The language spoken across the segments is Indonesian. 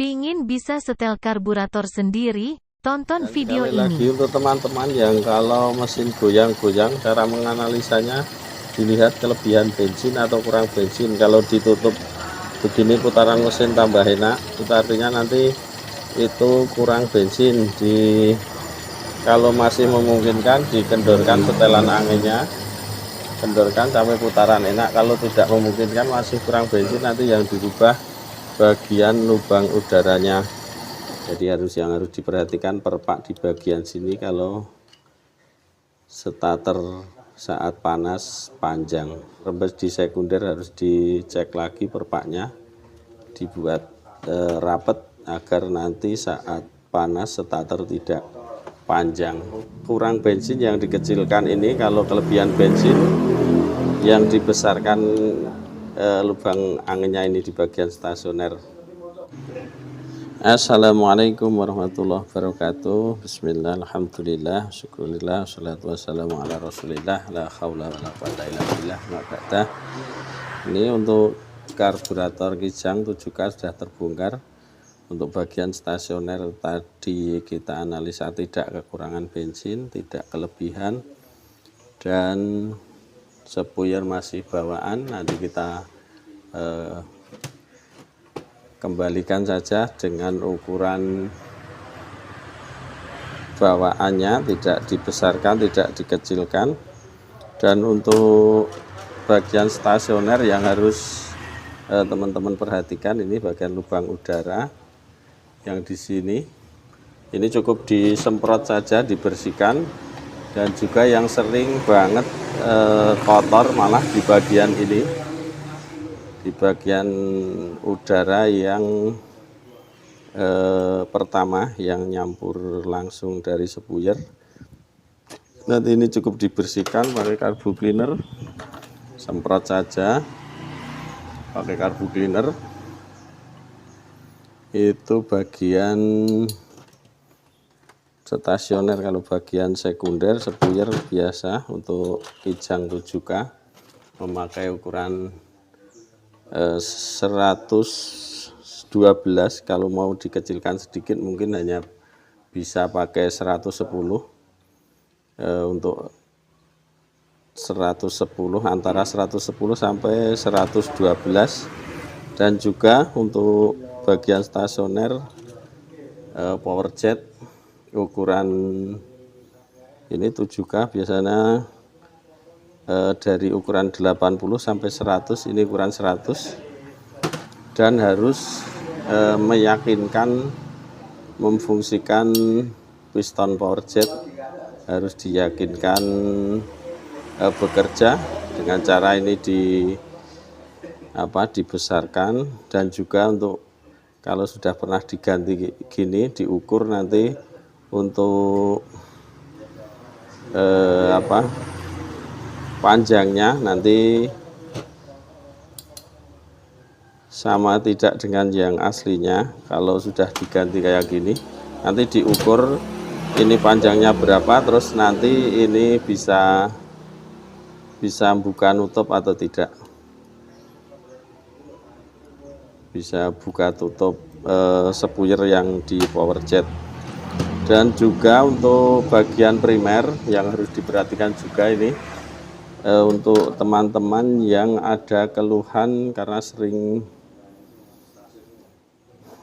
Pingin bisa setel karburator sendiri? Tonton video Sekali lagi ini. untuk teman-teman yang kalau mesin goyang-goyang, cara menganalisanya dilihat kelebihan bensin atau kurang bensin. Kalau ditutup begini putaran mesin tambah enak, itu artinya nanti itu kurang bensin. Kalau masih memungkinkan dikendorkan setelan anginnya, kendorkan sampai putaran enak. Kalau tidak memungkinkan masih kurang bensin, nanti yang dirubah bagian lubang udaranya. Jadi yang harus diperhatikan perpak di bagian sini kalau starter saat panas panjang. Rembes di sekunder harus dicek lagi perpaknya, dibuat rapet agar nanti saat panas starter tidak panjang. Kurang bensin yang dikecilkan ini, kalau kelebihan bensin yang dibesarkan lubang anginnya ini di bagian stasioner. Assalamualaikum warahmatullahi wabarakatuh. Bismillah, alhamdulillah, syukurillah, salatu wassalamu ala rasulillah, la khawla wa la quwata illa billah, ma ba'da. Ini untuk karburator Kijang 7K sudah terbongkar. Untuk bagian stasioner tadi kita analisa tidak kekurangan bensin, tidak kelebihan, dan sepuyer masih bawaan. Nanti kita kembalikan saja dengan ukuran bawaannya, tidak dibesarkan, tidak dikecilkan. Dan untuk bagian stasioner yang harus teman-teman perhatikan, ini bagian lubang udara yang di sini. Ini cukup disemprot saja, dibersihkan. Dan juga yang sering banget kotor malah di bagian ini, di bagian udara yang pertama yang nyampur langsung dari sepuyer. Nanti ini cukup dibersihkan pakai karbu cleaner, semprot saja pakai karbu cleaner. Itu bagian stasioner. Kalau bagian sekunder sepuyer biasa untuk Kijang 7K memakai ukuran 112. Kalau mau dikecilkan sedikit mungkin hanya bisa pakai 110. Untuk 110, antara 110 sampai 112. Dan juga untuk bagian stasioner power jet ukuran ini 7K biasanya dari ukuran 80 sampai 100, ini ukuran 100. Dan harus meyakinkan memfungsikan piston power jet, harus diyakinkan bekerja dengan cara ini dibesarkan. Dan juga untuk kalau sudah pernah diganti gini, diukur nanti untuk panjangnya nanti sama tidak dengan yang aslinya. Kalau sudah diganti kayak gini, nanti diukur ini panjangnya berapa, terus nanti ini bisa buka nutup atau tidak, bisa buka tutup sepuyer yang di power jet. Dan juga untuk bagian primer yang harus diperhatikan juga ini, untuk teman-teman yang ada keluhan karena sering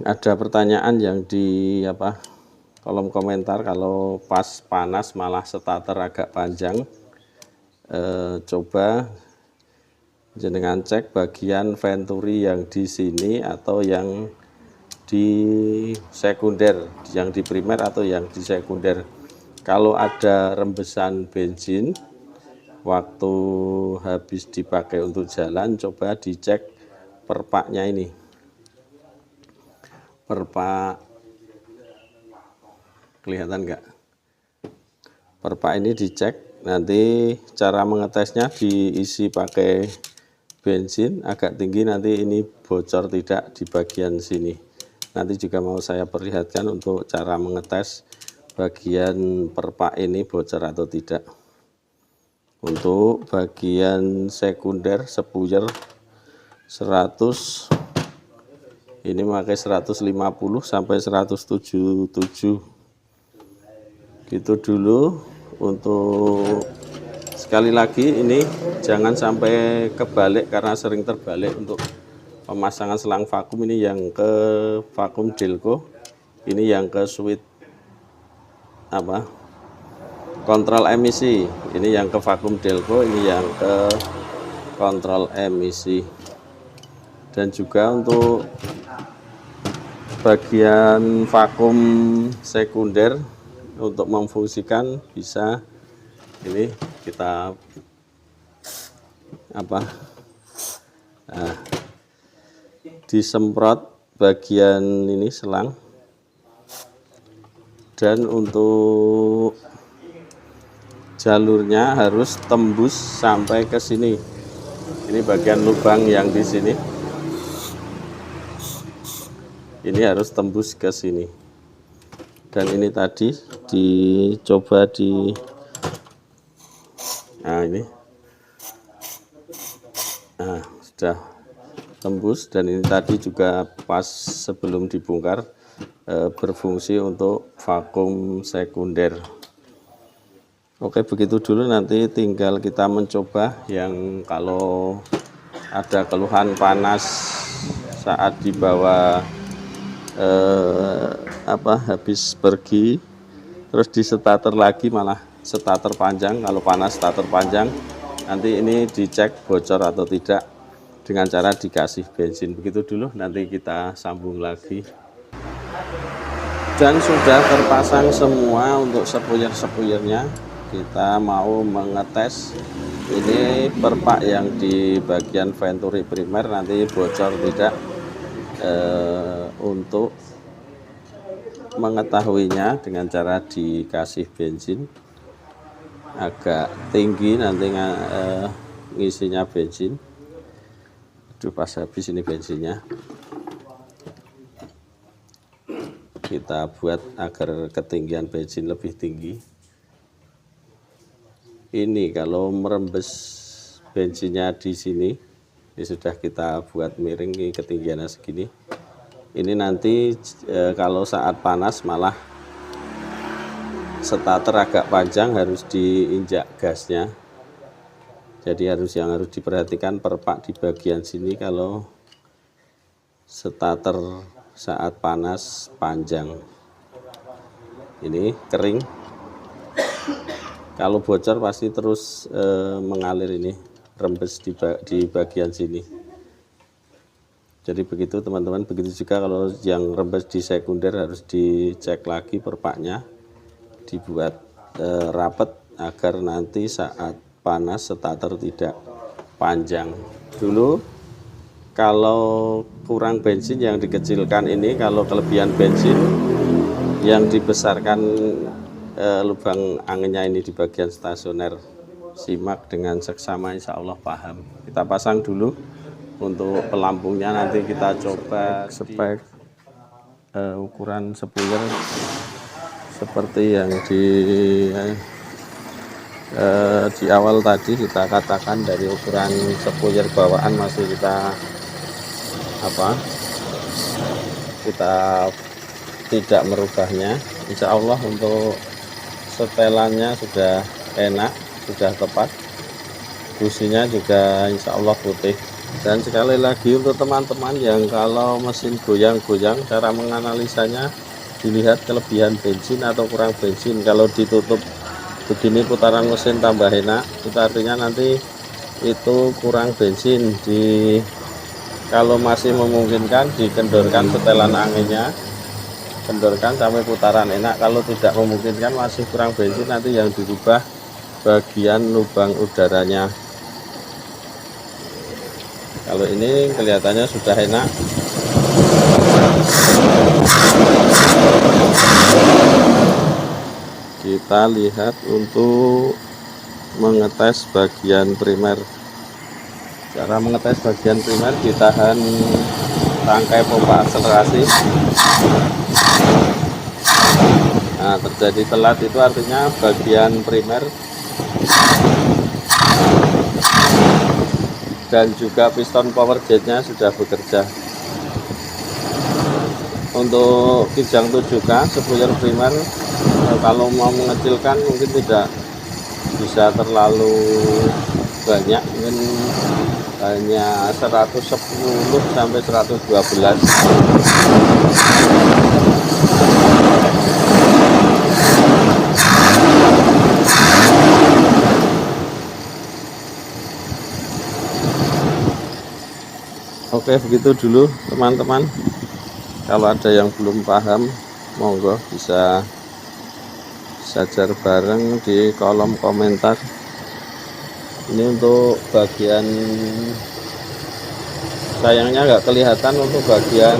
ada pertanyaan yang di kolom komentar, kalau pas panas malah starter agak panjang. Coba jenengan cek bagian venturi yang di sini atau yang di sekunder, yang di primer atau yang di sekunder. Kalau ada rembesan bensin waktu habis dipakai untuk jalan, coba dicek perpaknya ini, perpak kelihatan enggak, perpak ini dicek. Nanti cara mengetesnya diisi pakai bensin agak tinggi, nanti ini bocor tidak di bagian sini. Nanti juga mau saya perlihatkan untuk cara mengetes bagian perpak ini bocor atau tidak. Untuk bagian sekunder sepuyer 100, ini pakai 150 sampai 177 gitu dulu. Untuk sekali lagi ini jangan sampai kebalik karena sering terbalik. Untuk pemasangan selang vakum ini yang ke vakum Delco, ini yang ke switch kontrol emisi, ini yang ke vakum Delco, ini yang ke kontrol emisi. Dan juga untuk bagian vakum sekunder untuk memfungsikan bisa ini kita disemprot bagian ini selang. Dan untuk jalurnya harus tembus sampai ke sini. Ini bagian lubang yang di sini. Ini harus tembus ke sini. Dan ini tadi dicoba di ini. Sudah tembus, dan ini tadi juga pas sebelum dibongkar berfungsi untuk vakum sekunder. Oke, begitu dulu. Nanti tinggal kita mencoba yang kalau ada keluhan panas saat dibawa habis pergi terus di starter lagi, malah starter panjang. Kalau panas starter panjang, nanti ini dicek bocor atau tidak dengan cara dikasih bensin. Begitu dulu, nanti kita sambung lagi. Dan sudah terpasang semua untuk spuyer-spuyernya. Kita mau mengetes ini perpak yang di bagian venturi primer nanti bocor tidak. Untuk mengetahuinya dengan cara dikasih bensin agak tinggi, nanti ngisinya bensin. Pas habis ini bensinnya kita buat agar ketinggian bensin lebih tinggi. Ini kalau merembes bensinnya di sini, ini sudah kita buat miring, ini ketinggiannya segini. Ini nanti kalau saat panas malah starter agak panjang, harus diinjak gasnya. Jadi yang harus diperhatikan perpak di bagian sini kalau starter saat panas panjang. Ini kering, kalau bocor pasti terus mengalir, ini rembes di bagian sini. Jadi begitu teman-teman. Begitu juga kalau yang rembes di sekunder, harus dicek lagi perpaknya, dibuat rapet agar nanti saat panas starter tidak panjang. Dulu kalau kurang bensin yang dikecilkan ini, kalau kelebihan bensin yang dibesarkan lubang anginnya ini di bagian stasioner. Simak dengan seksama, insya Allah paham. Kita pasang dulu. Untuk pelampungnya nanti kita coba spek ukuran spuyer seperti yang di awal tadi kita katakan. Dari ukuran spuyer bawaan masih kita tidak merubahnya. Insya Allah untuk setelannya sudah enak, sudah tepat, businya juga insya Allah putih. Dan sekali lagi untuk teman-teman yang kalau mesin goyang-goyang, cara menganalisanya dilihat kelebihan bensin atau kurang bensin. Kalau ditutup begini putaran mesin tambah enak, itu artinya nanti itu kurang bensin. Kalau masih memungkinkan, dikendorkan setelan anginnya, kendorkan sampai putaran enak. Kalau tidak memungkinkan, masih kurang bensin, nanti yang dirubah bagian lubang udaranya. Kalau ini kelihatannya sudah enak. Kita lihat untuk mengetes bagian primer. Cara mengetes bagian primer, ditahan rangkai pompa akselerasi. Nah, terjadi telat itu artinya bagian primer dan juga piston power jetnya sudah bekerja. Untuk kijang 7K spoiler primer, kalau mau mengecilkan mungkin tidak bisa terlalu banyak, mungkin hanya 110 sampai 112. Oke, begitu dulu teman-teman. Kalau ada yang belum paham, monggo bisa belajar bareng di kolom komentar. Ini untuk bagian, sayangnya nggak kelihatan untuk bagian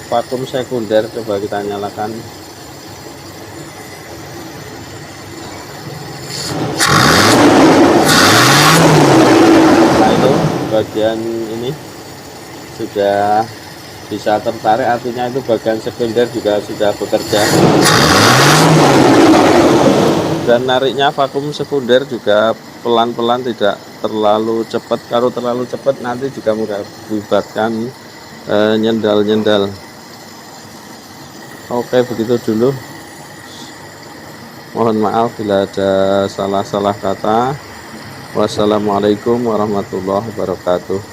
vakum sekunder. Coba kita nyalakan. Nah, itu bagian ini sudah bisa tertarik, artinya itu bagian sekunder juga sudah bekerja. Dan nariknya vakum sekunder juga pelan-pelan, tidak terlalu cepat. Kalau terlalu cepat nanti juga mengakibatkan nyendal-nyendal. Oke, begitu dulu. Mohon maaf bila ada salah-salah kata. Wassalamualaikum warahmatullahi wabarakatuh.